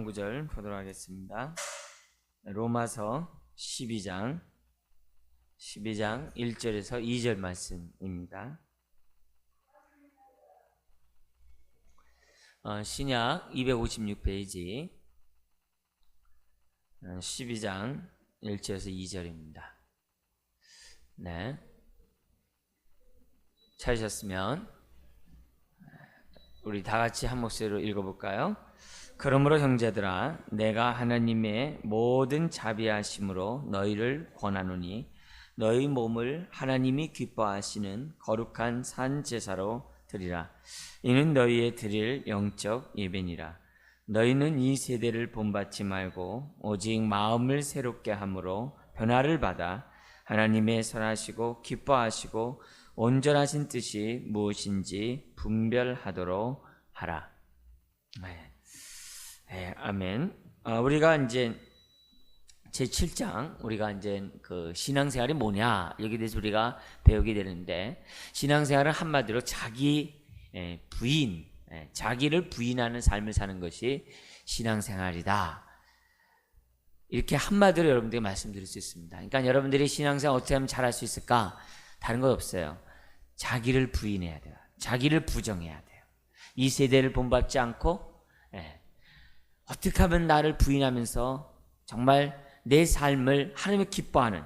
한 구절 보도록 하겠습니다. 로마서 12장 1절에서 2절 말씀입니다. 신약 256페이지 12장 1절에서 2절입니다. 네, 찾으셨으면 우리 다 같이 한 목소리로 읽어볼까요? 그러므로 형제들아, 내가 하나님의 모든 자비하심으로 너희를 권하노니 너희 몸을 하나님이 기뻐하시는 거룩한 산 제사로 드리라. 이는 너희의 드릴 영적 예배니라. 너희는 이 세대를 본받지 말고 오직 마음을 새롭게 함으로 변화를 받아 하나님의 선하시고 기뻐하시고 온전하신 뜻이 무엇인지 분별하도록 하라. 네, 아멘. 우리가 이제 제7장 우리가 이제 그 신앙생활이 뭐냐 여기에 대해서 우리가 배우게 되는데, 신앙생활은 한마디로 자기 부인, 자기를 부인하는 삶을 사는 것이 신앙생활이다. 이렇게 한마디로 여러분들에게 말씀드릴 수 있습니다. 그러니까 여러분들이 신앙생활 어떻게 하면 잘할 수 있을까? 다른 것 없어요. 자기를 부인해야 돼요. 자기를 부정해야 돼요. 이 세대를 본받지 않고 어떻게 하면 나를 부인하면서 정말 내 삶을 하나님이 기뻐하는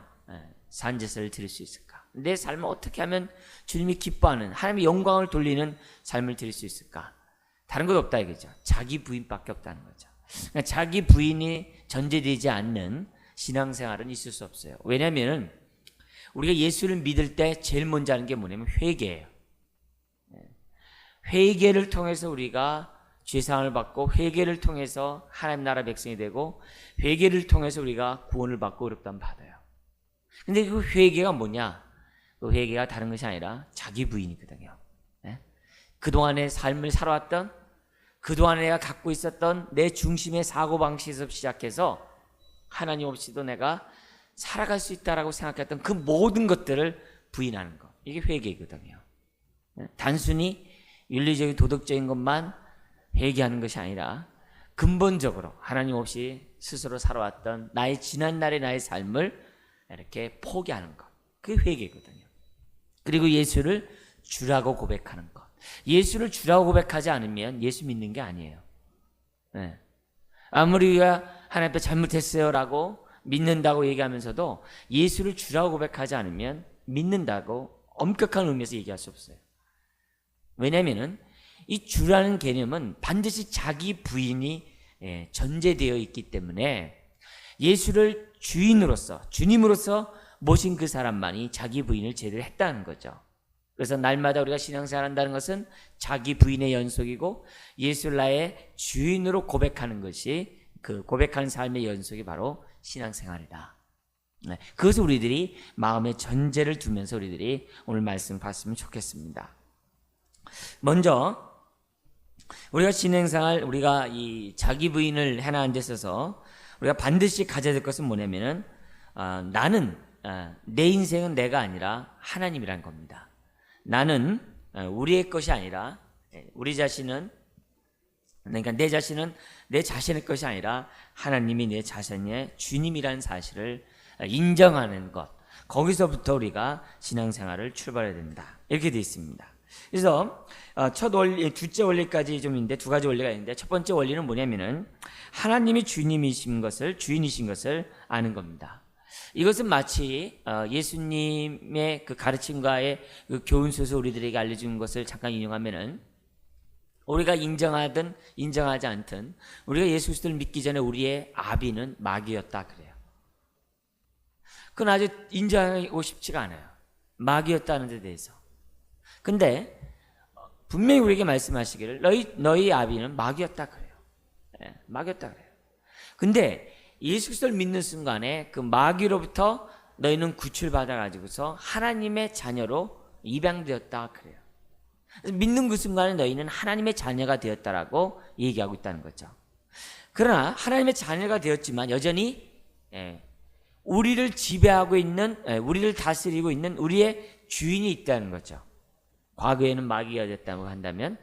산제사를 드릴 수 있을까? 내 삶을 어떻게 하면 주님이 기뻐하는 하나님의 영광을 돌리는 삶을 드릴 수 있을까? 다른 것 없다 이거죠. 자기 부인밖에 없다는 거죠. 그러니까 자기 부인이 전제되지 않는 신앙생활은 있을 수 없어요. 왜냐하면 우리가 예수를 믿을 때 제일 먼저 하는 게 뭐냐면 회개예요. 회개를 통해서 우리가 죄사함을 받고, 회개를 통해서 하나님 나라 백성이 되고, 회개를 통해서 우리가 구원을 받고 의롭다함을 받아요. 근데 그 회개가 뭐냐? 그 회개가 다른 것이 아니라 자기 부인이거든요. 그동안의 삶을 살아왔던, 그동안에 내가 갖고 있었던 내 중심의 사고방식에서 시작해서 하나님 없이도 내가 살아갈 수 있다라고 생각했던 그 모든 것들을 부인하는 것, 이게 회개거든요. 단순히 윤리적인 도덕적인 것만 회개하는 것이 아니라 근본적으로 하나님 없이 스스로 살아왔던 나의 지난날의 나의 삶을 이렇게 포기하는 것, 그게 회개거든요. 그리고 예수를 주라고 고백하는 것. 예수를 주라고 고백하지 않으면 예수 믿는 게 아니에요. 아무리 우리가 하나님 앞에 잘못했어요 라고 믿는다고 얘기하면서도 예수를 주라고 고백하지 않으면 믿는다고 엄격한 의미에서 얘기할 수 없어요. 왜냐하면 이 주라는 개념은 반드시 자기 부인이 전제되어 있기 때문에 예수를 주인으로서, 주님으로서 모신 그 사람만이 자기 부인을 제대로 했다는 거죠. 그래서 날마다 우리가 신앙생활 한다는 것은 자기 부인의 연속이고, 예수를 나의 주인으로 고백하는 것이, 그 고백하는 삶의 연속이 바로 신앙생활이다. 그것을 우리들이 마음의 전제를 두면서 우리들이 오늘 말씀 봤으면 좋겠습니다. 먼저 우리가 신앙생활, 우리가 이 자기 부인을 해나가는 데 있어서 우리가 반드시 가져야 될 것은 뭐냐면은 나는 내 인생은 내가 아니라 하나님이란 겁니다. 나는 우리의 것이 아니라, 우리 자신은, 그러니까 내 자신은 내 자신의 것이 아니라 하나님이 내 자신의 주님이라는 사실을 인정하는 것, 거기서부터 우리가 신앙생활을 출발해야 된다, 이렇게 되어 있습니다. 그래서 첫 원리, 둘째 원리까지 좀 있는데 두 가지 원리가 있는데, 첫 번째 원리는 뭐냐면은 하나님이 주님이신 것을, 주인이신 것을 아는 겁니다. 이것은 마치 예수님의 그 가르침과의 그 교훈서에서 우리들에게 알려준 것을 잠깐 인용하면은, 우리가 인정하든 인정하지 않든 우리가 예수 그리스도를 믿기 전에 우리의 아비는 마귀였다 그래요. 그건 아주 인정하고 싶지가 않아요. 마귀였다는 데 대해서. 근데 분명히 우리에게 말씀하시기를 너희 아비는 마귀였다 그래요. 마귀였다 그래요. 근데 예수 그리스도를 믿는 순간에 그 마귀로부터 너희는 구출받아 가지고서 하나님의 자녀로 입양되었다 그래요. 믿는 그 순간에 너희는 하나님의 자녀가 되었다라고 얘기하고 있다는 거죠. 그러나 하나님의 자녀가 되었지만 여전히 우리를 지배하고 있는, 우리를 다스리고 있는 우리의 주인이 있다는 거죠. 과거에는 마귀가 됐다고 한다면,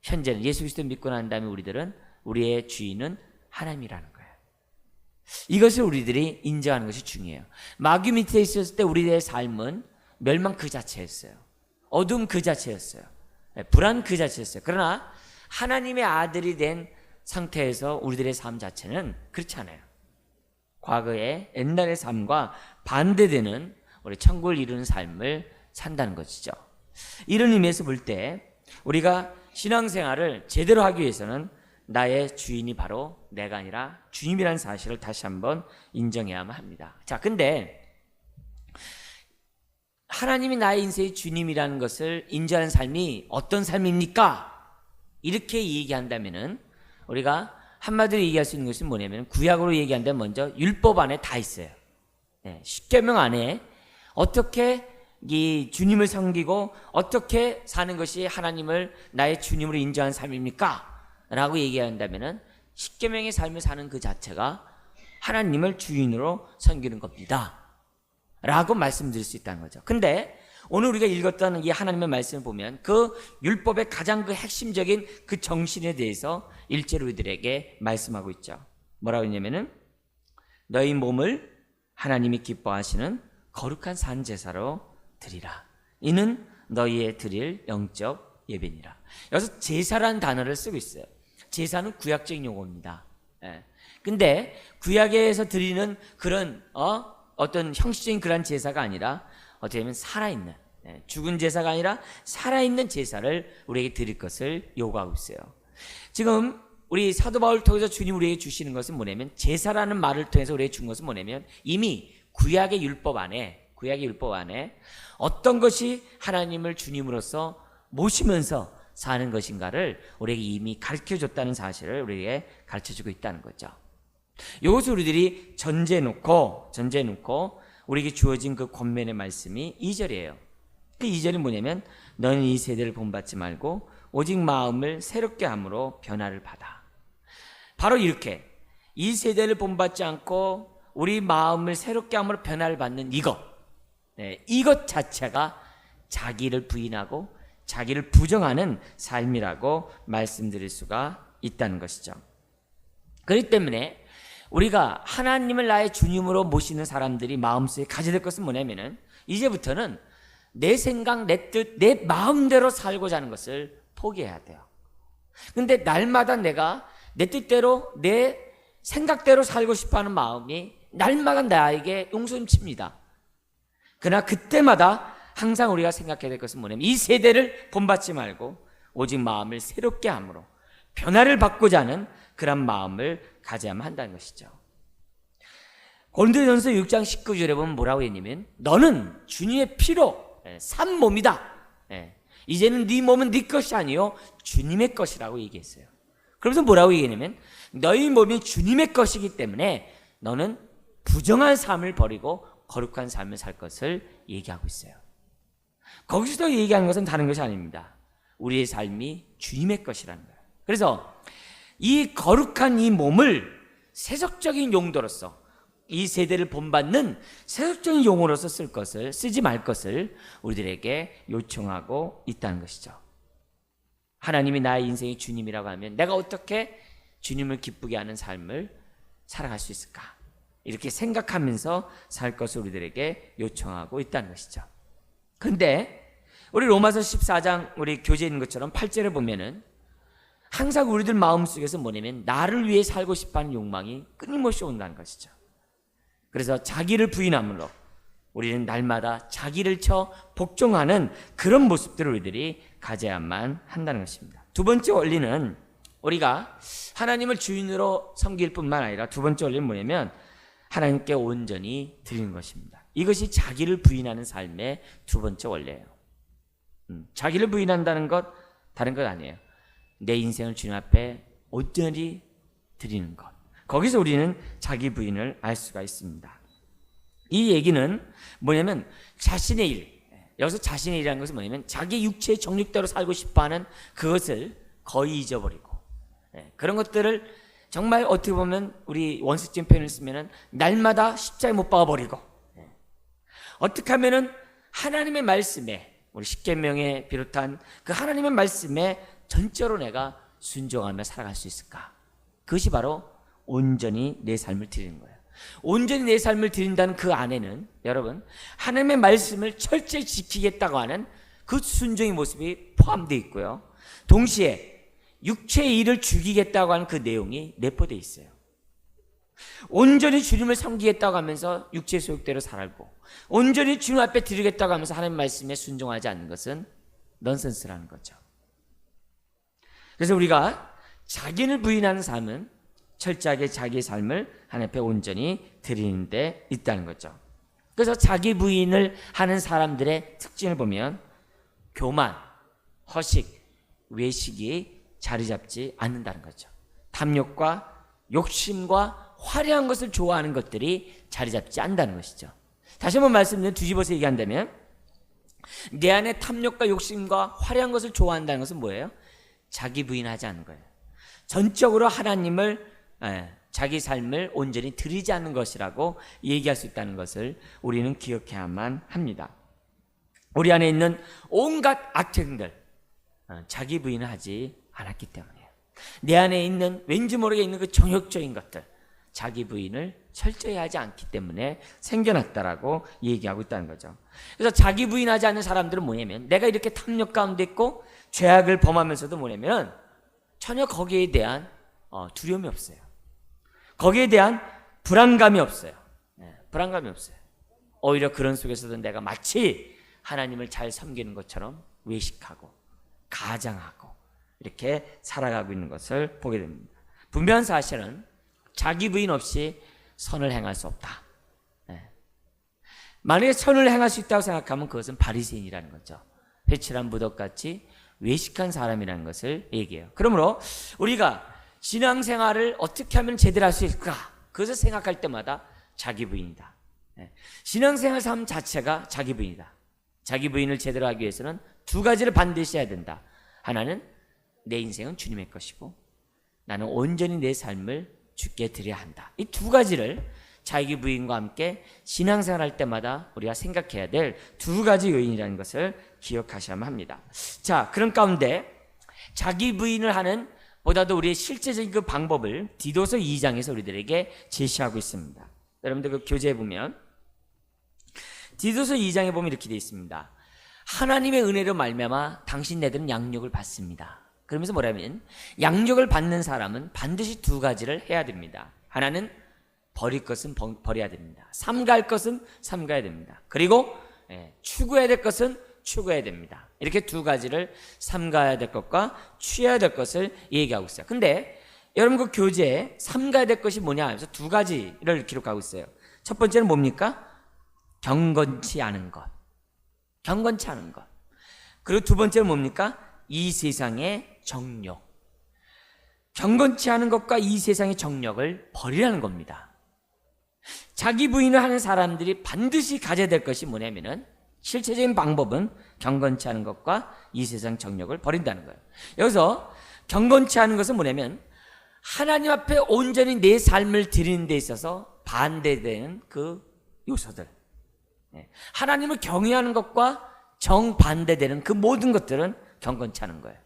현재는 예수 그리스도 믿고 난 다음에 우리들은, 우리의 주인은 하나님이라는 거예요. 이것을 우리들이 인정하는 것이 중요해요. 마귀 밑에 있었을 때 우리의 삶은 멸망 그 자체였어요. 어둠 그 자체였어요. 불안 그 자체였어요. 그러나 하나님의 아들이 된 상태에서 우리들의 삶 자체는 그렇지 않아요. 과거의 옛날의 삶과 반대되는 우리 천국을 이루는 삶을 산다는 것이죠. 이런 의미에서 볼 때 우리가 신앙생활을 제대로 하기 위해서는 나의 주인이 바로 내가 아니라 주님이라는 사실을 다시 한번 인정해야만 합니다. 자, 근데 하나님이 나의 인생의 주님이라는 것을 인정하는 삶이 어떤 삶입니까? 이렇게 얘기한다면은 우리가 한마디로 얘기할 수 있는 것은 뭐냐면, 구약으로 얘기한다면 먼저 율법 안에 다 있어요. 십계명 안에 어떻게 이 주님을 섬기고 어떻게 사는 것이 하나님을 나의 주님으로 인정하는 삶입니까? 라고 얘기한다면은 십계명의 삶을 사는 그 자체가 하나님을 주인으로 섬기는 겁니다 라고 말씀드릴 수 있다는 거죠. 근데 오늘 우리가 읽었던 이 하나님의 말씀을 보면 그 율법의 가장 그 핵심적인 그 정신에 대해서 일제로 우리들에게 말씀하고 있죠. 뭐라고 했냐면은 너희 몸을 하나님이 기뻐하시는 거룩한 산제사로 드리라. 이는 너희의 드릴 영적 예배니라. 여기서 제사라는 단어를 쓰고 있어요. 제사는 구약적인 용어입니다. 근데 구약에서 드리는 그런 어떤 형식적인 그런 제사가 아니라 어떻게 보면 살아있는, 죽은 제사가 아니라 살아있는 제사를 우리에게 드릴 것을 요구하고 있어요. 지금 우리 사도 바울을 통해서 주님 우리에게 주시는 것은 뭐냐면, 제사라는 말을 통해서 우리에게 준 것은 뭐냐면 이미 구약의 율법 안에 어떤 것이 하나님을 주님으로서 모시면서 사는 것인가를 우리에게 이미 가르쳐줬다는 사실을 우리에게 가르쳐주고 있다는 거죠. 이것을 우리들이 전제해놓고 우리에게 주어진 그 권면의 말씀이 2절이에요. 그 2절이 뭐냐면 너는 이 세대를 본받지 말고 오직 마음을 새롭게 함으로 변화를 받아. 바로 이렇게 이 세대를 본받지 않고 우리 마음을 새롭게 함으로 변화를 받는 이것 자체가 자기를 부인하고 자기를 부정하는 삶이라고 말씀드릴 수가 있다는 것이죠. 그렇기 때문에 우리가 하나님을 나의 주님으로 모시는 사람들이 마음속에 가져야 될 것은 뭐냐면은 이제부터는 내 생각, 내 뜻, 내 마음대로 살고자 하는 것을 포기해야 돼요. 근데 날마다 내가 내 뜻대로 내 생각대로 살고 싶어하는 마음이 날마다 나에게 용서임칩니다. 그러나 그때마다 항상 우리가 생각해야 될 것은 뭐냐면 이 세대를 본받지 말고 오직 마음을 새롭게 함으로 변화를 받고자 하는 그런 마음을 가져야만 한다는 것이죠. 고린도전서 6장 19절에 보면 뭐라고 했냐면 너는 주님의 피로 산 몸이다. 이제는 네 몸은 네 것이 아니요 주님의 것이라고 얘기했어요. 그러면서 뭐라고 얘기했냐면 너희 몸이 주님의 것이기 때문에 너는 부정한 삶을 버리고 거룩한 삶을 살 것을 얘기하고 있어요. 거기서 얘기하는 것은 다른 것이 아닙니다. 우리의 삶이 주님의 것이라는 거예요. 그래서 이 거룩한 이 몸을 세속적인 용도로서 이 세대를 본받는 세속적인 용어로서 쓰지 말 것을 우리들에게 요청하고 있다는 것이죠. 하나님이 나의 인생의 주님이라고 하면 내가 어떻게 주님을 기쁘게 하는 삶을 살아갈 수 있을까? 이렇게 생각하면서 살 것을 우리들에게 요청하고 있다는 것이죠. 근데 우리 로마서 14장 우리 교재에 있는 것처럼 8절에 보면은 항상 우리들 마음속에서 뭐냐면 나를 위해 살고 싶어하는 욕망이 끊임없이 온다는 것이죠. 그래서 자기를 부인함으로 우리는 날마다 자기를 쳐 복종하는 그런 모습들을 우리들이 가져야만 한다는 것입니다. 두 번째 원리는 우리가 하나님을 주인으로 섬길 뿐만 아니라 두 번째 원리는 뭐냐면 하나님께 온전히 드리는 것입니다. 이것이 자기를 부인하는 삶의 두 번째 원리예요. 자기를 부인한다는 것 다른 것 아니에요. 내 인생을 주님 앞에 온전히 드리는 것. 거기서 우리는 자기 부인을 알 수가 있습니다. 이 얘기는 뭐냐면 자신의 일, 여기서 자신의 일이라는 것은 뭐냐면 자기 육체의 정욕대로 살고 싶어하는 그것을 거의 잊어버리고 그런 것들을 정말 어떻게 보면 우리 원스적인 표현을 쓰면은 날마다 십자가에 못 박아버리고 어떻게 하면은 하나님의 말씀에 우리 십계명에 비롯한 그 하나님의 말씀에 전적으로 내가 순종하며 살아갈 수 있을까? 그것이 바로 온전히 내 삶을 드리는 거예요. 온전히 내 삶을 드린다는 그 안에는 여러분 하나님의 말씀을 철저히 지키겠다고 하는 그 순종의 모습이 포함되어 있고요. 동시에 육체의 일을 죽이겠다고 하는 그 내용이 내포되어 있어요. 온전히 주님을 섬기겠다고 하면서 육체의 소욕대로 살고 온전히 주님 앞에 드리겠다고 하면서 하나님 말씀에 순종하지 않는 것은 넌센스라는 거죠. 그래서 우리가 자기를 부인하는 삶은 철저하게 자기의 삶을 하나님 앞에 온전히 드리는 데 있다는 거죠. 그래서 자기 부인을 하는 사람들의 특징을 보면 교만, 허식, 외식이 자리 잡지 않는다는 거죠. 탐욕과 욕심과 화려한 것을 좋아하는 것들이 자리 잡지 않는다는 것이죠. 다시 한번 말씀드리면 뒤집어서 얘기한다면 내 안에 탐욕과 욕심과 화려한 것을 좋아한다는 것은 뭐예요? 자기 부인하지 않는 거예요. 전적으로 하나님을 자기 삶을 온전히 드리지 않는 것이라고 얘기할 수 있다는 것을 우리는 기억해야만 합니다. 우리 안에 있는 온갖 악행들 자기 부인을 하지 않았기 때문이에요. 내 안에 있는 왠지 모르게 있는 그 정욕적인 것들 자기 부인을 철저히 하지 않기 때문에 생겨났다라고 얘기하고 있다는 거죠. 그래서 자기 부인하지 않는 사람들은 뭐냐면 내가 이렇게 탐욕 가운데 있고 죄악을 범하면서도 뭐냐면 전혀 거기에 대한 두려움이 없어요. 거기에 대한 불안감이 없어요. 불안감이 없어요. 오히려 그런 속에서도 내가 마치 하나님을 잘 섬기는 것처럼 외식하고 가장하고 이렇게 살아가고 있는 것을 보게 됩니다. 분명한 사실은 자기 부인 없이 선을 행할 수 없다. 만약에 선을 행할 수 있다고 생각하면 그것은 바리새인이라는 거죠. 회칠한 무덕같이 외식한 사람이라는 것을 얘기해요. 그러므로 우리가 신앙생활을 어떻게 하면 제대로 할 수 있을까? 그것을 생각할 때마다 자기 부인이다. 신앙생활 삶 자체가 자기 부인이다. 자기 부인을 제대로 하기 위해서는 두 가지를 반드시 해야 된다. 하나는 내 인생은 주님의 것이고 나는 온전히 내 삶을 주께 드려야 한다. 이 두 가지를 자기 부인과 함께 신앙생활 할 때마다 우리가 생각해야 될 두 가지 요인이라는 것을 기억하셔야만 합니다. 자, 그런 가운데 자기 부인을 하는 보다도 우리의 실제적인 그 방법을 디도서 2장에서 우리들에게 제시하고 있습니다. 여러분들 그 교재에 보면 디도서 2장에 보면 이렇게 되어 있습니다. 하나님의 은혜로 말미암아 당신네들은 양육을 받습니다. 그러면서 뭐라면 양육을 받는 사람은 반드시 두 가지를 해야 됩니다. 하나는 버릴 것은 버려야 됩니다. 삼가할 것은 삼가야 됩니다. 그리고 추구해야 될 것은 추구해야 됩니다. 이렇게 두 가지를 삼가야 될 것과 취해야 될 것을 얘기하고 있어요. 근데 여러분 그 교재에 삼가야 될 것이 뭐냐 하면서 두 가지를 기록하고 있어요. 첫 번째는 뭡니까? 경건치 않은 것. 경건치 않은 것. 그리고 두 번째는 뭡니까? 이 세상의 정욕. 경건치 않은 것과 이 세상의 정욕을 버리라는 겁니다. 자기 부인을 하는 사람들이 반드시 가져야 될 것이 뭐냐면은 실체적인 방법은 경건치 않은 것과 이 세상 정욕을 버린다는 거예요. 여기서 경건치 않은 것은 뭐냐면 하나님 앞에 온전히 내 삶을 드리는 데 있어서 반대되는 그 요소들, 하나님을 경외하는 것과 정반대되는 그 모든 것들은 경건치 않은 거예요.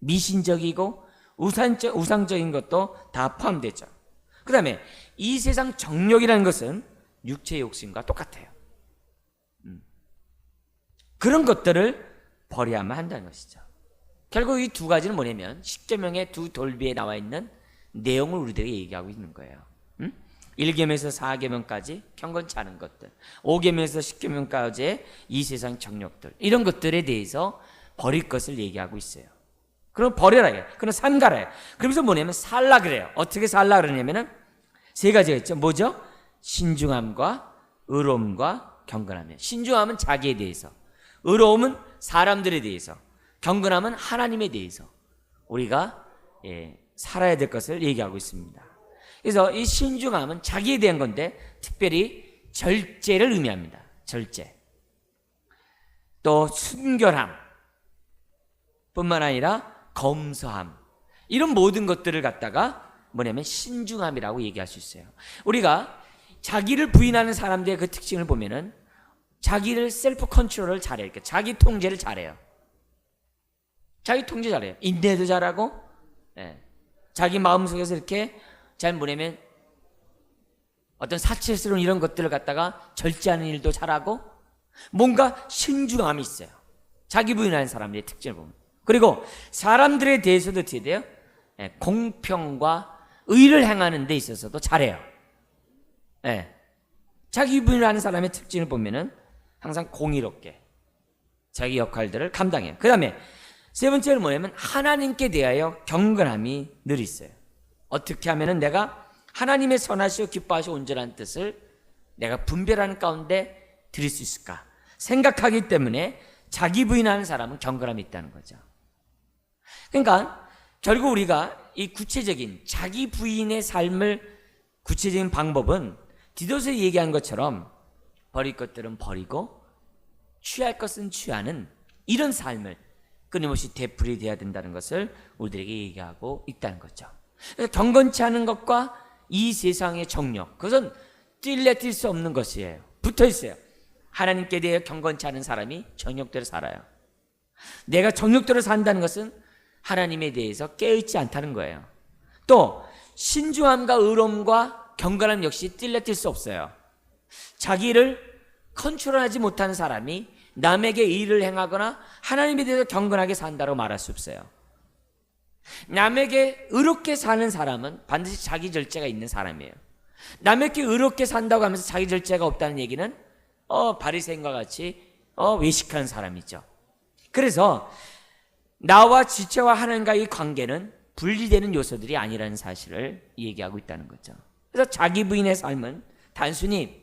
미신적이고 우상적인 것도 다 포함되죠. 그 다음에 이 세상 정욕이라는 것은 육체의 욕심과 똑같아요. 그런 것들을 버려야만 한다는 것이죠. 결국 이 두 가지는 뭐냐면 십계명의 두 돌비에 나와 있는 내용을 우리들에게 얘기하고 있는 거예요. 1계명에서 4계명까지 경건치 않은 것들, 5계명에서 10계명까지의 이 세상 정욕들, 이런 것들에 대해서 버릴 것을 얘기하고 있어요. 그럼 버려라 해요. 그럼 삼가라 해요. 그러면서 뭐냐면 살라 그래요. 어떻게 살라 그러냐면은 세 가지가 있죠. 뭐죠? 신중함과 의로움과 경건함이에요. 신중함은 자기에 대해서, 의로움은 사람들에 대해서, 경건함은 하나님에 대해서 우리가 살아야 될 것을 얘기하고 있습니다. 그래서 이 신중함은 자기에 대한 건데 특별히 절제를 의미합니다. 절제. 또 순결함 뿐만 아니라 검소함, 이런 모든 것들을 갖다가 뭐냐면 신중함이라고 얘기할 수 있어요. 우리가 자기를 부인하는 사람들의 그 특징을 보면은 자기를 셀프 컨트롤을 잘해요. 그러니까 자기 통제를 잘해요. 자기 통제 잘해요. 인내도 잘하고, 자기 마음속에서 이렇게 잘 뭐냐면 어떤 사치스러운 이런 것들을 갖다가 절제하는 일도 잘하고 뭔가 신중함이 있어요. 자기 부인하는 사람들의 특징을 보면. 그리고 사람들에 대해서도 어떻게 돼요? 공평과 의를 행하는 데 있어서도 잘해요. 자기 부인하는 사람의 특징을 보면은 항상 공의롭게 자기 역할들을 감당해요. 그 다음에 세 번째는 뭐냐면 하나님께 대하여 경건함이 늘 있어요. 어떻게 하면은 내가 하나님의 선하시고 기뻐하시고 온전한 뜻을 내가 분별하는 가운데 드릴 수 있을까 생각하기 때문에 자기 부인하는 사람은 경건함이 있다는 거죠. 그러니까 결국 우리가 이 구체적인 자기 부인의 삶을 구체적인 방법은 디도서에 얘기한 것처럼 버릴 것들은 버리고 취할 것은 취하는 이런 삶을 끊임없이 되풀이돼야 된다는 것을 우리들에게 얘기하고 있다는 거죠. 그래서 경건치 않은 것과 이 세상의 정욕, 그것은 뛸래 뛸 수 없는 것이에요. 붙어 있어요. 하나님께 대해 경건치 않은 사람이 정욕대로 살아요. 내가 정욕대로 산다는 것은 하나님에 대해서 깨어있지 않다는 거예요. 또 신중함과 의로움과 경건함 역시 뛸래 뛸 수 없어요. 자기를 컨트롤하지 못하는 사람이 남에게 의를 행하거나 하나님에 대해서 경건하게 산다고 말할 수 없어요. 남에게 의롭게 사는 사람은 반드시 자기 절제가 있는 사람이에요. 남에게 의롭게 산다고 하면서 자기 절제가 없다는 얘기는 바리새인과 같이 외식하는 사람이죠. 그래서 나와 지체와 하나님과의 관계는 분리되는 요소들이 아니라는 사실을 얘기하고 있다는 거죠. 그래서 자기 부인의 삶은 단순히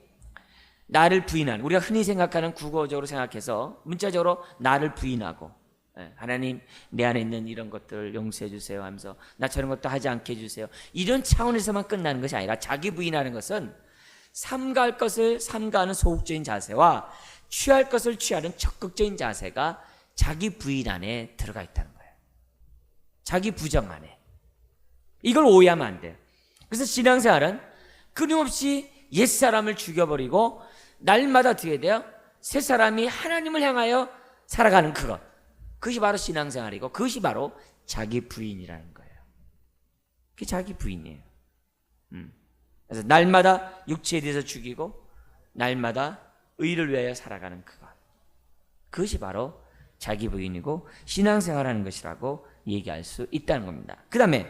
나를 부인하는, 우리가 흔히 생각하는 국어적으로 생각해서 문자적으로 나를 부인하고 하나님 내 안에 있는 이런 것들을 용서해 주세요 하면서 나 저런 것도 하지 않게 해주세요, 이런 차원에서만 끝나는 것이 아니라 자기 부인하는 것은 삼가할 것을 삼가하는 소극적인 자세와 취할 것을 취하는 적극적인 자세가 자기 부인 안에 들어가 있다는 거예요. 자기 부정 안에. 이걸 오해하면 안 돼요. 그래서 신앙생활은 끊임없이 옛사람을 죽여버리고 날마다 어떻게 돼요? 새 사람이 하나님을 향하여 살아가는 그것이 바로 신앙생활이고 그것이 바로 자기 부인이라는 거예요. 그게 자기 부인이에요. 그래서 날마다 육체에 대해서 죽이고 날마다 의를 위하여 살아가는 그것이 바로 자기 부인이고 신앙생활하는 것이라고 얘기할 수 있다는 겁니다. 그 다음에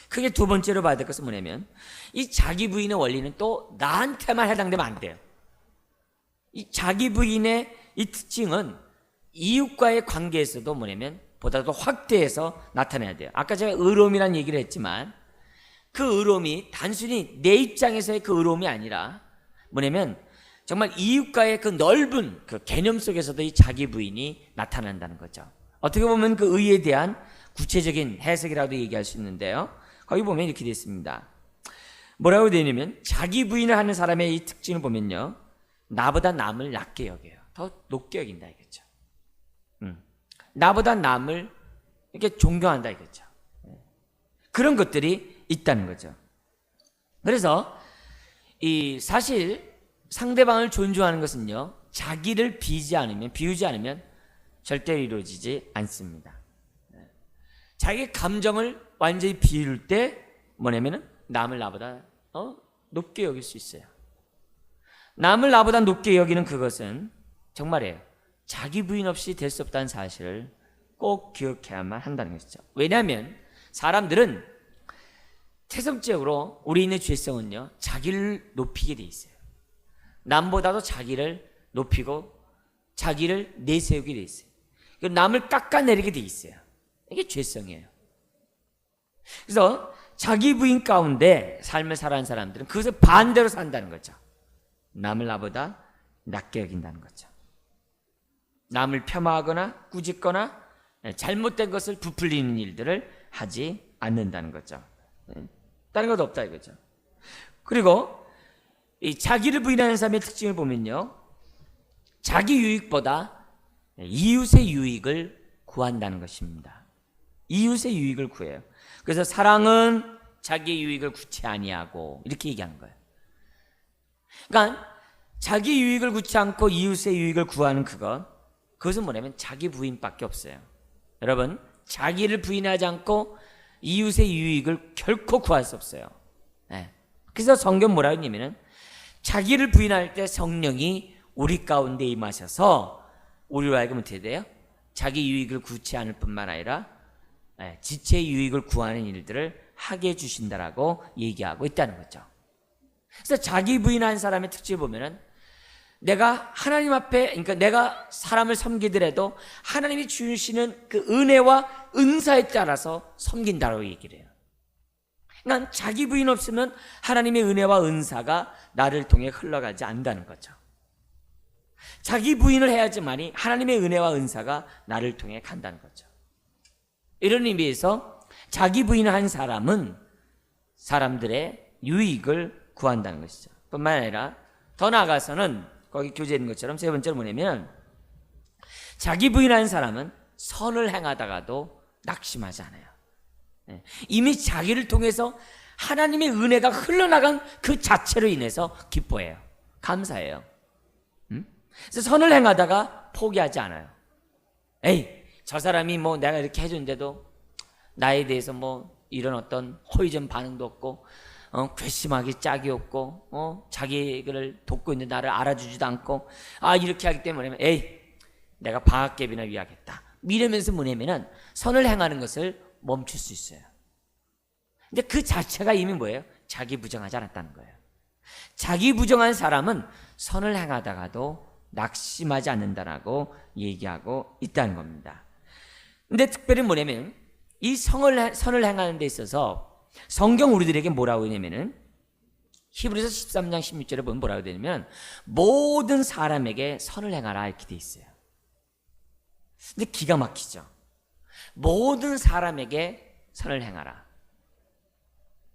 크게 두 번째로 봐야 될 것은 뭐냐면 이 자기 부인의 원리는 또 나한테만 해당되면 안 돼요. 이 자기 부인의 이 특징은 이웃과의 관계에서도 뭐냐면 보다 더 확대해서 나타내야 돼요. 아까 제가 의로움이라는 얘기를 했지만 그 의로움이 단순히 내 입장에서의 그 의로움이 아니라 뭐냐면 정말 이웃과의 그 넓은 그 개념 속에서도 이 자기 부인이 나타난다는 거죠. 어떻게 보면 그 의에 대한 구체적인 해석이라도 얘기할 수 있는데요. 거기 보면 이렇게 되어 있습니다. 뭐라고 되어 있냐면 자기 부인을 하는 사람의 이 특징을 보면요, 나보다 남을 낮게 여겨요. 더 높게 여긴다 이거죠. 나보다 남을 이렇게 존경한다 이거죠. 그런 것들이 있다는 거죠. 그래서 이 사실 상대방을 존중하는 것은요, 자기를 비우지 않으면 절대로 이루어지지 않습니다. 자기 감정을 완전히 비울 때 뭐냐면은 남을 나보다 높게 여길 수 있어요. 남을 나보다 높게 여기는 그것은 정말이에요. 자기 부인 없이 될 수 없다는 사실을 꼭 기억해야만 한다는 것이죠. 왜냐하면 사람들은 태생적으로 우리 있는 죄성은요, 자기를 높이게 돼 있어요. 남보다도 자기를 높이고 자기를 내세우게 돼 있어요. 남을 깎아내리게 돼 있어요. 이게 죄성이에요. 그래서 자기 부인 가운데 삶을 살아가는 사람들은 그것을 반대로 산다는 거죠. 남을 나보다 낮게 여긴다는 거죠. 남을 폄하하거나 꾸짖거나 잘못된 것을 부풀리는 일들을 하지 않는다는 거죠. 다른 것도 없다 이거죠. 그리고 이 자기를 부인하는 사람의 특징을 보면요, 자기 유익보다 이웃의 유익을 구한다는 것입니다. 이웃의 유익을 구해요. 그래서 사랑은 자기의 유익을 구치 아니하고 이렇게 얘기하는 거예요. 그러니까 자기 유익을 구치 않고 이웃의 유익을 구하는 그것은 뭐냐면 자기 부인밖에 없어요. 여러분, 자기를 부인하지 않고 이웃의 유익을 결코 구할 수 없어요. 네. 그래서 성경 뭐라고 했냐면은 자기를 부인할 때 성령이 우리 가운데 임하셔서 우리로 하여금 어떻게 돼요? 자기 유익을 구치 않을 뿐만 아니라 지체의 유익을 구하는 일들을 하게 해주신다라고 얘기하고 있다는 거죠. 그래서 자기 부인한 사람의 특징을 보면은 내가 하나님 앞에, 그러니까 내가 사람을 섬기더라도 하나님이 주시는 그 은혜와 은사에 따라서 섬긴다라고 얘기를 해요. 그러니까 자기 부인 없으면 하나님의 은혜와 은사가 나를 통해 흘러가지 않는다는 거죠. 자기 부인을 해야지만이 하나님의 은혜와 은사가 나를 통해 간다는 거죠. 이런 의미에서 자기 부인한 사람은 사람들의 유익을 구한다는 것이죠. 뿐만 아니라 더 나아가서는 거기 교재에 있는 것처럼 세 번째로 뭐냐면 자기 부인한 사람은 선을 행하다가도 낙심하지 않아요. 이미 자기를 통해서 하나님의 은혜가 흘러나간 그 자체로 인해서 기뻐해요. 감사해요. 그래서 선을 행하다가 포기하지 않아요. 에이, 저 사람이 뭐 내가 이렇게 해줬는데도 나에 대해서 뭐 이런 어떤 호의적 반응도 없고 괘씸하기 짝이 없고 자기를 돕고 있는 나를 알아주지도 않고 이렇게 하기 때문에 에이, 내가 방학개비나 위하겠다 이러면서 뭐냐면은 선을 행하는 것을 멈출 수 있어요. 근데 그 자체가 이미 뭐예요? 자기 부정하지 않았다는 거예요. 자기 부정한 사람은 선을 행하다가도 낙심하지 않는다라고 얘기하고 있다는 겁니다. 근데 특별히 뭐냐면 이 선을 행하는 데 있어서 성경 우리들에게 뭐라고 하냐면은 히브리서 13장 16절에 보면 뭐라고 되냐면 모든 사람에게 선을 행하라 이렇게 돼 있어요. 근데 기가 막히죠. 모든 사람에게 선을 행하라.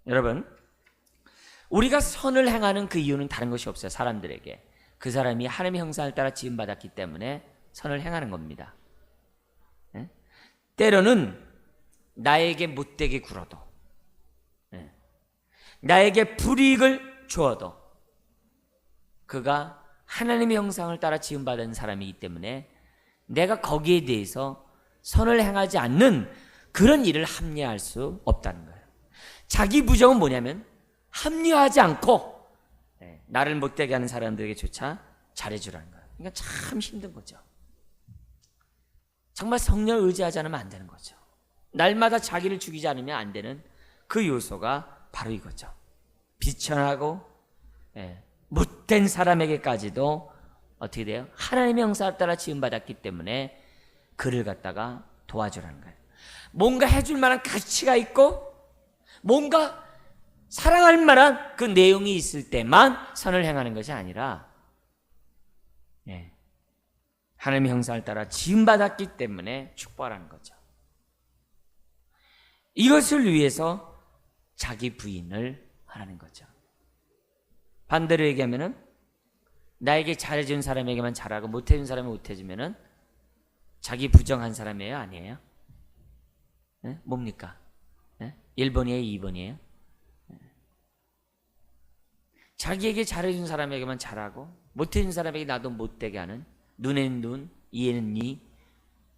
여러분, 우리가 선을 행하는 그 이유는 다른 것이 없어요. 사람들에게 그 사람이 하나님의 형상을 따라 지음받았기 때문에 선을 행하는 겁니다. 때로는 나에게 못되게 굴어도 나에게 불이익을 주어도 그가 하나님의 형상을 따라 지음받은 사람이기 때문에 내가 거기에 대해서 선을 행하지 않는 그런 일을 합리화할 수 없다는 거예요. 자기 부정은 뭐냐면 합리화하지 않고 나를 못되게 하는 사람들에게조차 잘해주라는 거예요. 그러니까 참 힘든 거죠. 정말 성령을 의지하지 않으면 안 되는 거죠. 날마다 자기를 죽이지 않으면 안 되는 그 요소가 바로 이거죠. 비천하고 못된 사람에게까지도 어떻게 돼요? 하나님의 형상을 따라 지음받았기 때문에 그를 갖다가 도와주라는 거예요. 뭔가 해줄 만한 가치가 있고 뭔가 사랑할 만한 그 내용이 있을 때만 선을 행하는 것이 아니라 하나님의 형상을 따라 지음받았기 때문에 축복하라는 거죠. 이것을 위해서 자기 부인을 하라는 거죠. 반대로 얘기하면은 나에게 잘해준 사람에게만 잘하고 못해준 사람이 못해주면은 자기 부정한 사람이에요? 아니에요? 뭡니까? 1번이에요? 2번이에요? 자기에게 잘해준 사람에게만 잘하고 못해준 사람에게 나도 못되게 하는 눈에는 눈, 이에는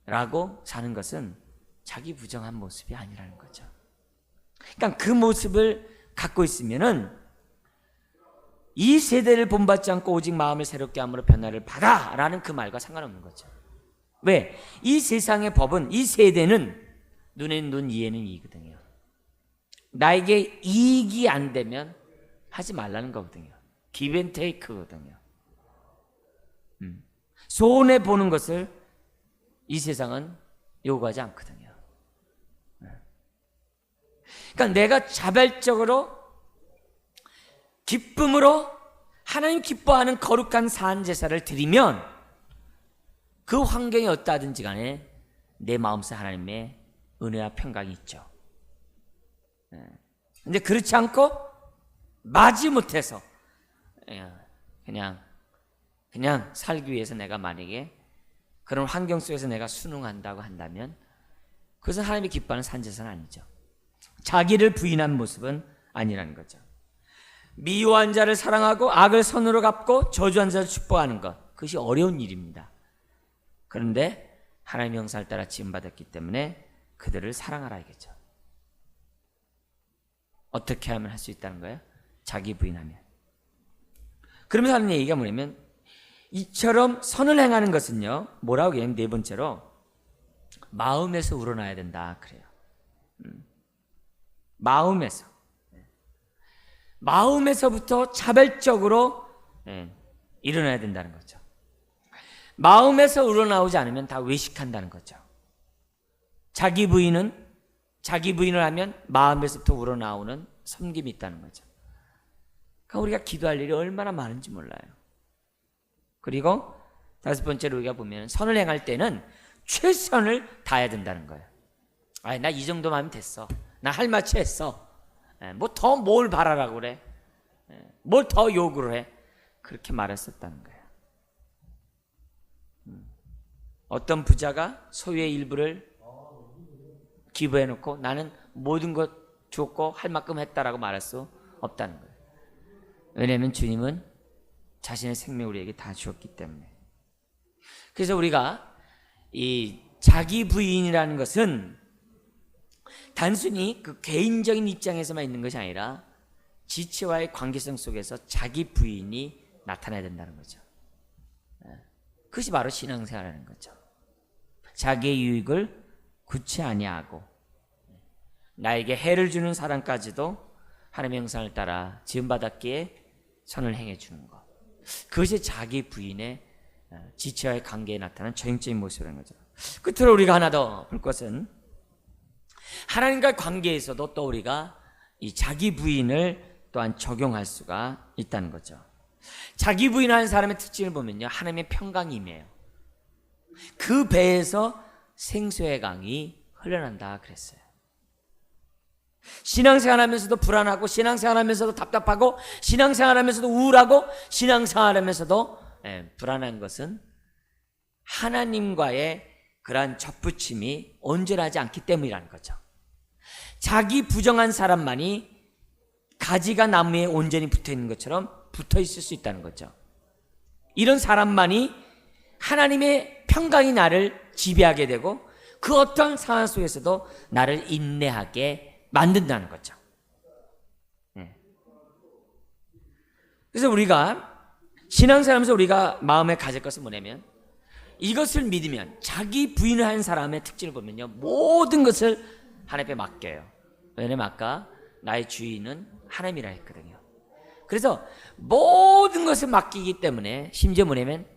이라고 사는 것은 자기 부정한 모습이 아니라는 거죠. 그러니까 그 모습을 갖고 있으면은 이 세대를 본받지 않고 오직 마음을 새롭게 함으로 변화를 받아 라는 그 말과 상관없는 거죠. 왜? 이 세상의 법은 이 세대는 눈에는 눈, 이에는 이거든요. 나에게 이익이 안 되면 하지 말라는 거거든요. give and take거든요. 손해보는 것을 이 세상은 요구하지 않거든요. 그러니까 내가 자발적으로 기쁨으로 하나님 기뻐하는 거룩한 산제사를 드리면 그 환경이 어떠하든지 간에 내 마음속에 하나님의 은혜와 평강이 있죠. 근데 그렇지 않고 마지못해서 그냥 살기 위해서 내가 만약에 그런 환경 속에서 내가 순응한다고 한다면 그것은 하나님이 기뻐하는 산제사는 아니죠. 자기를 부인한 모습은 아니라는 거죠. 미워한 자를 사랑하고 악을 선으로 갚고 저주한 자를 축복하는 것, 그것이 어려운 일입니다. 그런데 하나님의 형상을 따라 지음받았기 때문에 그들을 사랑하라 이겠죠. 어떻게 하면 할 수 있다는 거예요? 자기 부인하면. 그러면서 하는 얘기가 뭐냐면 이처럼 선을 행하는 것은요, 뭐라고 얘기하면 네 번째로 마음에서 우러나야 된다 그래요. 마음에서부터 차별적으로 일어나야 된다는 거죠. 마음에서 우러나오지 않으면 다 외식한다는 거죠. 자기 부인을 하면 마음에서부터 우러나오는 섬김이 있다는 거죠. 그러니까 우리가 기도할 일이 얼마나 많은지 몰라요. 그리고 다섯 번째로 우리가 보면 선을 행할 때는 최선을 다해야 된다는 거예요. 나 이 정도만 하면 됐어. 나 할 만치 했어. 뭐 더 뭘 바라라고 그래. 뭘 더 요구를 해. 그렇게 말했었다는 거예요. 어떤 부자가 소유의 일부를 기부해놓고 나는 모든 것 줬고 할 만큼 했다라고 말할 수 없다는 거예요. 왜냐하면 주님은 자신의 생명을 우리에게 다 주었기 때문에. 그래서 우리가 이 자기 부인이라는 것은 단순히 그 개인적인 입장에서만 있는 것이 아니라 지체와의 관계성 속에서 자기 부인이 나타나야 된다는 거죠. 그것이 바로 신앙생활이라는 거죠. 자기의 유익을 구치 아니하고 나에게 해를 주는 사람까지도 하나님의 형상을 따라 지음받았기에 선을 행해 주는 것. 그것이 자기 부인의 지체와의 관계에 나타난 전형적인 모습이라는 거죠. 끝으로 우리가 하나 더 볼 것은 하나님과의 관계에서도 또 우리가 이 자기 부인을 또한 적용할 수가 있다는 거죠. 자기 부인하는 사람의 특징을 보면요, 하나님의 평강이 임해요. 그 배에서 생수의 강이 흘러난다 그랬어요. 신앙생활하면서도 불안하고, 신앙생활하면서도 답답하고, 신앙생활하면서도 우울하고, 신앙생활하면서도 불안한 것은 하나님과의 그러한 접붙임이 온전하지 않기 때문이라는 거죠. 자기 부정한 사람만이 가지가 나무에 온전히 붙어 있는 것처럼 붙어 있을 수 있다는 거죠. 이런 사람만이 하나님의 평강이 나를 지배하게 되고 그 어떤 상황 속에서도 나를 인내하게 만든다는 거죠. 그래서 우리가 신앙생활하면서 우리가 마음에 가질 것은 뭐냐면, 이것을 믿으면 자기 부인을 한 사람의 특징을 보면요, 모든 것을 하나님께 맡겨요. 왜냐면 아까 나의 주인은 하나님이라 했거든요. 그래서 모든 것을 맡기기 때문에 심지어 뭐냐면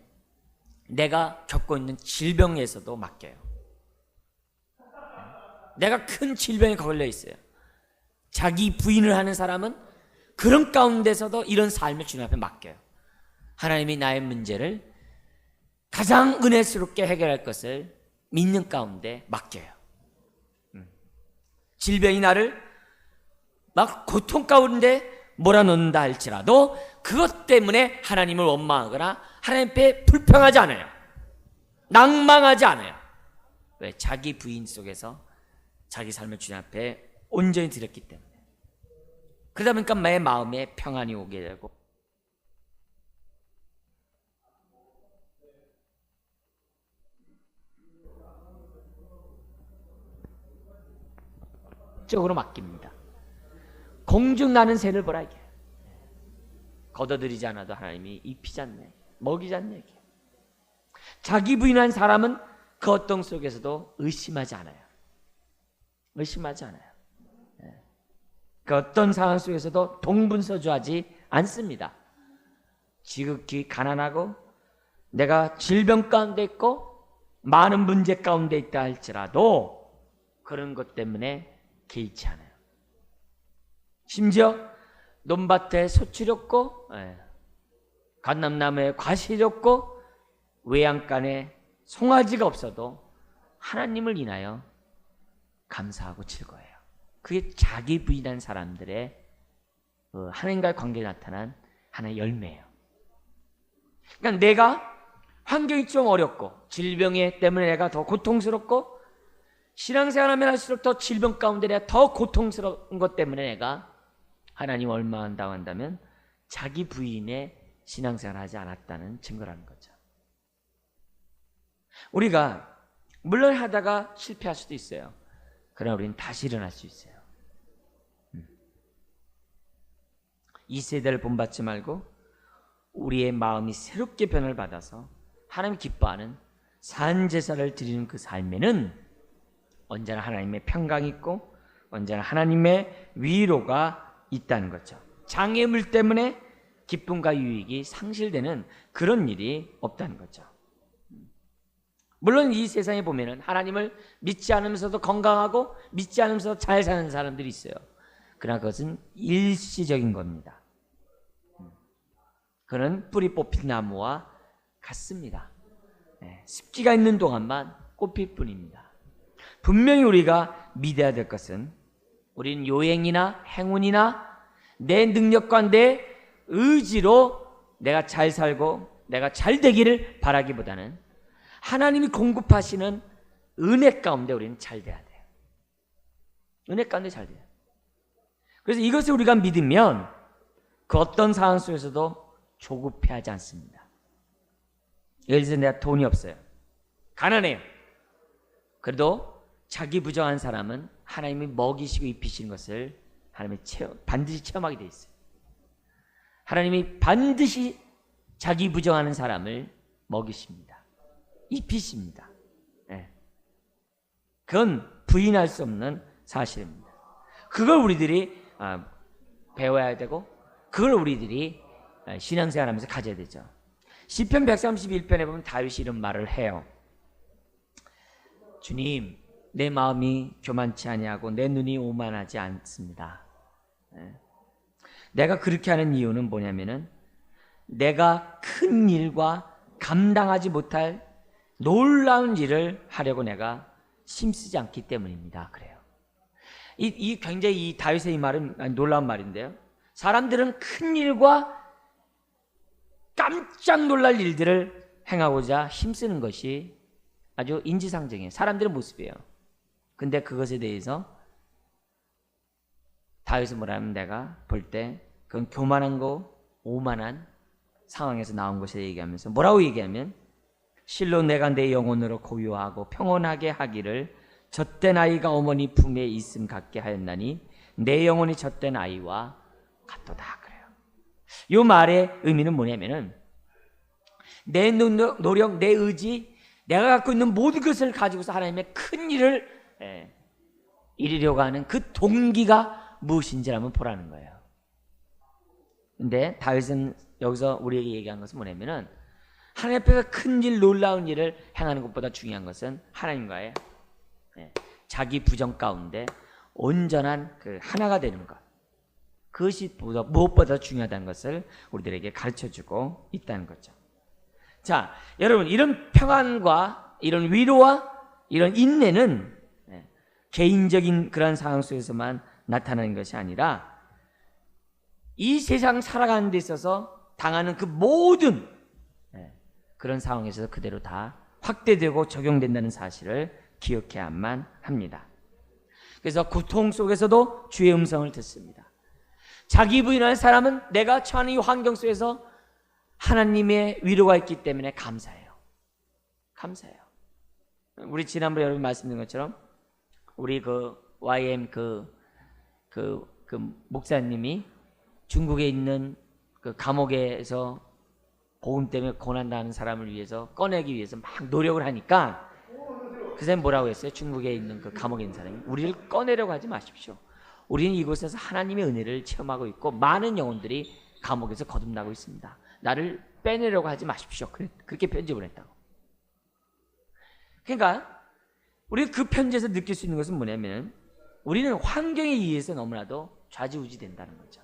내가 겪고 있는 질병에서도 맡겨요. 내가 큰 질병에 걸려 있어요. 자기 부인을 하는 사람은 그런 가운데서도 이런 삶을 주님 앞에 맡겨요. 하나님이 나의 문제를 가장 은혜스럽게 해결할 것을 믿는 가운데 맡겨요. 질병이 나를 막 고통 가운데 몰아넣는다 할지라도 그것 때문에 하나님을 원망하거나 하나님 앞에 불평하지 않아요. 낭망하지 않아요. 왜? 자기 부인 속에서 자기 삶을 주님 앞에 온전히 드렸기 때문에. 그러다 보니까 내 마음에 평안이 오게 되고, 적으로 맡깁니다. 공중 나는 새를 보라 이게. 걷어들이지 않아도 하나님이 입히지 않네, 먹이지 않네 이게. 자기 부인한 사람은 그 어떤 속에서도 의심하지 않아요. 의심하지 않아요. 그 어떤 상황 속에서도 동분서주하지 않습니다. 지극히 가난하고 내가 질병 가운데 있고 많은 문제 가운데 있다 할지라도 그런 것 때문에 개의치 않아요. 심지어 논밭에 소출이 없고 감람나무에 과실이 없고 외양간에 송아지가 없어도 하나님을 인하여 감사하고 즐거워해요. 그게 자기 부인한 사람들의 하나님과의 관계에 나타난 하나의 열매예요. 그러니까 내가 환경이 좀 어렵고 질병에 때문에 내가 더 고통스럽고 신앙생활하면 할수록 더 질병 가운데 내가 더 고통스러운 것 때문에 내가 하나님을 원망한다고 한다면 자기 부인의 신앙생활을 하지 않았다는 증거라는 거죠. 우리가 물론 하다가 실패할 수도 있어요. 그러나 우리는 다시 일어날 수 있어요. 이 세대를 본받지 말고 우리의 마음이 새롭게 변화를 받아서 하나님 기뻐하는 산 제사를 드리는 그 삶에는 언제나 하나님의 평강이 있고 언제나 하나님의 위로가 있다는 거죠. 장애물 때문에 기쁨과 유익이 상실되는 그런 일이 없다는 거죠. 물론 이 세상에 보면은 하나님을 믿지 않으면서도 건강하고 믿지 않으면서도 잘 사는 사람들이 있어요. 그러나 그것은 일시적인 겁니다. 그는 뿌리 뽑힌 나무와 같습니다. 습기가 있는 동안만 꽃필 뿐입니다. 분명히 우리가 믿어야 될 것은 우리는 요행이나 행운이나 내 능력과 내 의지로 내가 잘 살고 내가 잘 되기를 바라기보다는 하나님이 공급하시는 은혜 가운데 우리는 잘 돼야 돼요. 은혜 가운데 잘 돼요. 그래서 이것을 우리가 믿으면 그 어떤 상황 속에서도 조급해하지 않습니다. 예를 들어서 내가 돈이 없어요. 가난해요. 그래도 자기 부정한 사람은 하나님이 먹이시고 입히시는 것을 하나님이 반드시 체험하게 돼 있어요. 하나님이 반드시 자기 부정하는 사람을 먹이십니다. 입히십니다. 그건 부인할 수 없는 사실입니다. 그걸 우리들이 배워야 되고 그걸 우리들이 신앙생활하면서 가져야 되죠. 시편 131편에 보면 다윗이 이런 말을 해요. 주님, 내 마음이 교만치 아니하고 내 눈이 오만하지 않습니다. 내가 그렇게 하는 이유는 뭐냐면은 내가 큰 일과 감당하지 못할 놀라운 일을 하려고 내가 힘쓰지 않기 때문입니다. 그래요. 이 굉장히 이 다윗의 이 말은 놀라운 말인데요. 사람들은 큰 일과 깜짝 놀랄 일들을 행하고자 힘쓰는 것이 아주 인지상정이에요. 사람들의 모습이에요. 근데 그것에 대해서 다윗은 뭐라면 내가 볼 때 그건 교만한 거 오만한 상황에서 나온 것을 얘기하면서 뭐라고 얘기하면 실로 내가 내 영혼으로 고요하고 평온하게 하기를 젖된 아이가 어머니 품에 있음 같게 하였나니 내 영혼이 젖된 아이와 같도다. 그래요. 이 말의 의미는 뭐냐면은 내 노력, 내 의지, 내가 갖고 있는 모든 것을 가지고서 하나님의 큰 일을 이루려고 하는 그 동기가 무엇인지 한번 보라는 거예요. 근데 다윗은 여기서 우리에게 얘기한 것은 뭐냐면은 하나님 앞에서 큰 일, 놀라운 일을 행하는 것보다 중요한 것은 하나님과의 자기 부정 가운데 온전한 그 하나가 되는 것. 그것이 무엇보다 중요하다는 것을 우리들에게 가르쳐주고 있다는 거죠. 자, 여러분, 이런 평안과 이런 위로와 이런 인내는 개인적인 그런 상황 속에서만 나타나는 것이 아니라 이 세상 살아가는 데 있어서 당하는 그 모든 그런 상황에서 그대로 다 확대되고 적용된다는 사실을 기억해야만 합니다. 그래서 고통 속에서도 주의 음성을 듣습니다. 자기 부인하는 사람은 내가 처하는 이 환경 속에서 하나님의 위로가 있기 때문에 감사해요. 감사해요. 우리 지난번에 여러분 말씀드린 것처럼 우리 그 YM 그 목사님이 중국에 있는 그 감옥에서 복음 때문에 고난당하는 사람을 위해서 꺼내기 위해서 막 노력을 하니까 그 사람이 뭐라고 했어요? 중국에 있는 그 감옥에 있는 사람이 우리를 꺼내려고 하지 마십시오. 우리는 이곳에서 하나님의 은혜를 체험하고 있고 많은 영혼들이 감옥에서 거듭나고 있습니다. 나를 빼내려고 하지 마십시오. 그렇게 편집을 했다고. 그러니까 우리가 그 편지에서 느낄 수 있는 것은 뭐냐면 우리는 환경에 의해서 너무나도 좌지우지 된다는 거죠.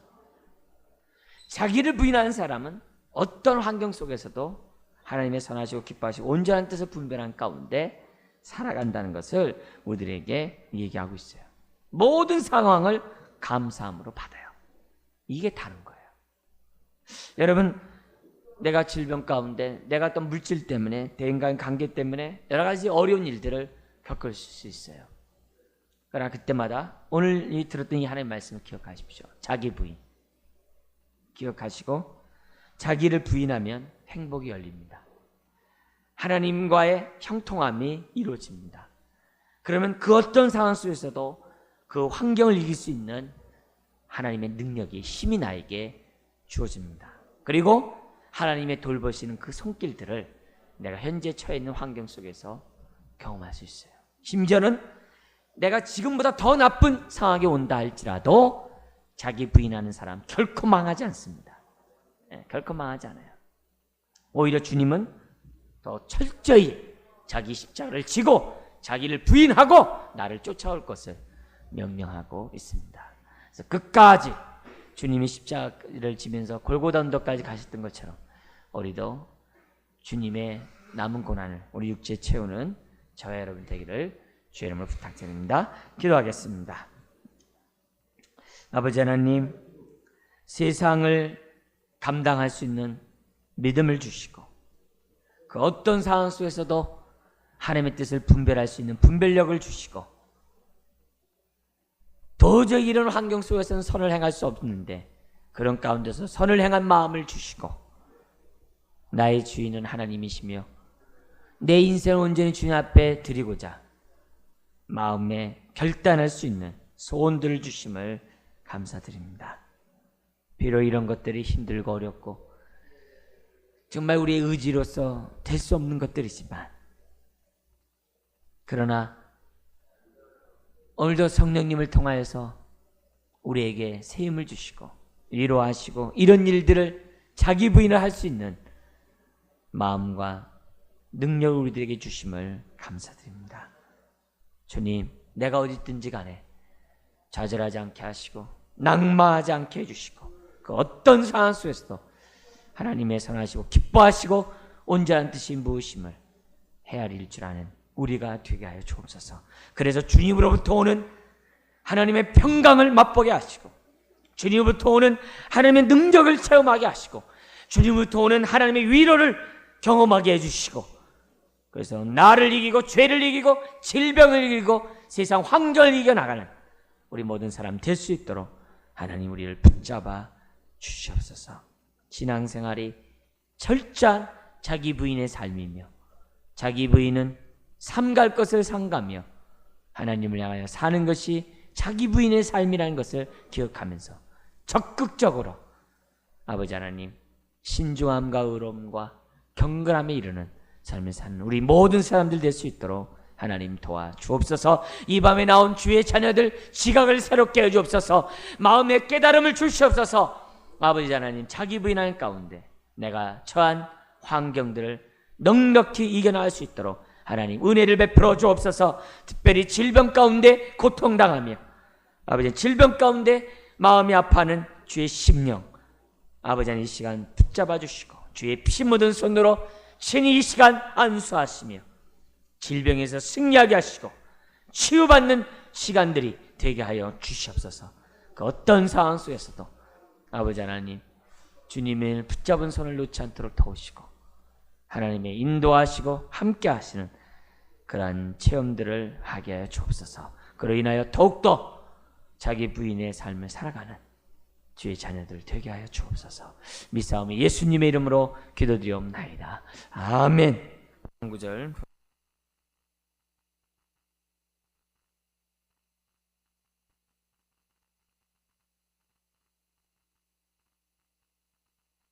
자기를 부인하는 사람은 어떤 환경 속에서도 하나님의 선하시고 기뻐하시고 온전한 뜻을 분별한 가운데 살아간다는 것을 우리들에게 얘기하고 있어요. 모든 상황을 감사함으로 받아요. 이게 다른 거예요. 여러분, 내가 질병 가운데 내가 어떤 물질 때문에 대인간 관계 때문에 여러 가지 어려운 일들을 겪을 수 있어요. 그러나 그때마다 오늘 들었던 이 하나님의 말씀을 기억하십시오. 자기 부인 기억하시고 자기를 부인하면 행복이 열립니다. 하나님과의 형통함이 이루어집니다. 그러면 그 어떤 상황 속에서도 그 환경을 이길 수 있는 하나님의 능력이 힘이 나에게 주어집니다. 그리고 하나님의 돌보시는 그 손길들을 내가 현재 처해 있는 환경 속에서 경험할 수 있어요. 심지어는 내가 지금보다 더 나쁜 상황에 온다 할지라도 자기 부인하는 사람 결코 망하지 않습니다. 결코 망하지 않아요. 오히려 주님은 더 철저히 자기 십자가를 지고 자기를 부인하고 나를 쫓아올 것을 명령하고 있습니다. 그래서 끝까지 주님이 십자가를 지면서 골고다 언덕까지 가셨던 것처럼 우리도 주님의 남은 고난을 우리 육체에 채우는 저와 여러분 되기를 주의 이름으로 부탁드립니다. 기도하겠습니다. 아버지 하나님, 세상을 감당할 수 있는 믿음을 주시고 그 어떤 상황 속에서도 하나님의 뜻을 분별할 수 있는 분별력을 주시고 도저히 이런 환경 속에서는 선을 행할 수 없는데 그런 가운데서 선을 행한 마음을 주시고 나의 주인은 하나님이시며 내 인생을 온전히 주님 앞에 드리고자 마음에 결단할 수 있는 소원들을 주심을 감사드립니다. 비록 이런 것들이 힘들고 어렵고 정말 우리의 의지로서 될 수 없는 것들이지만 그러나 오늘도 성령님을 통하여서 우리에게 새 힘을 주시고 위로하시고 이런 일들을 자기 부인을 할 수 있는 마음과 능력을 우리들에게 주심을 감사드립니다. 주님, 내가 어디 있든지 간에 좌절하지 않게 하시고 낙마하지 않게 해주시고 그 어떤 상황 속에서도 하나님의 선하시고 기뻐하시고 온전한 뜻이 무엇임을 헤아릴 줄 아는 우리가 되게 하여 주옵소서. 그래서 주님으로부터 오는 하나님의 평강을 맛보게 하시고 주님으로부터 오는 하나님의 능력을 체험하게 하시고 주님으로부터 오는 하나님의 위로를 경험하게 해주시고 그래서 나를 이기고 죄를 이기고 질병을 이기고 세상 환경을 이겨나가는 우리 모든 사람 될 수 있도록 하나님 우리를 붙잡아 주시옵소서. 신앙생활이 철저한 자기 부인의 삶이며 자기 부인은 삼갈 것을 삼가며 하나님을 향하여 사는 것이 자기 부인의 삶이라는 것을 기억하면서 적극적으로 아버지 하나님 신중함과 의로움과 경건함에 이르는 삶을 사는 우리 모든 사람들 될 수 있도록 하나님 도와주옵소서. 이 밤에 나온 주의 자녀들 지각을 새롭게 해주옵소서. 마음의 깨달음을 주시옵소서. 아버지 하나님 자기 부인하는 가운데 내가 처한 환경들을 넉넉히 이겨나갈 수 있도록 하나님 은혜를 베풀어 주옵소서. 특별히 질병 가운데 고통당하며 아버지 질병 가운데 마음이 아파하는 주의 심령 아버지 하나님 이 시간 붙잡아 주시고 주의 피 묻은 손으로 친히 이 시간 안수하시며 질병에서 승리하게 하시고 치유받는 시간들이 되게 하여 주시옵소서. 그 어떤 상황 속에서도 아버지 하나님 주님의 붙잡은 손을 놓지 않도록 도우시고 하나님의 인도하시고 함께 하시는 그러한 체험들을 하게 하여 주옵소서. 그로 인하여 더욱더 자기 부인의 삶을 살아가는 주의 자녀들 되게 하여 주옵소서. 믿사오며 예수님의 이름으로 기도드리옵나이다. 아멘. 9절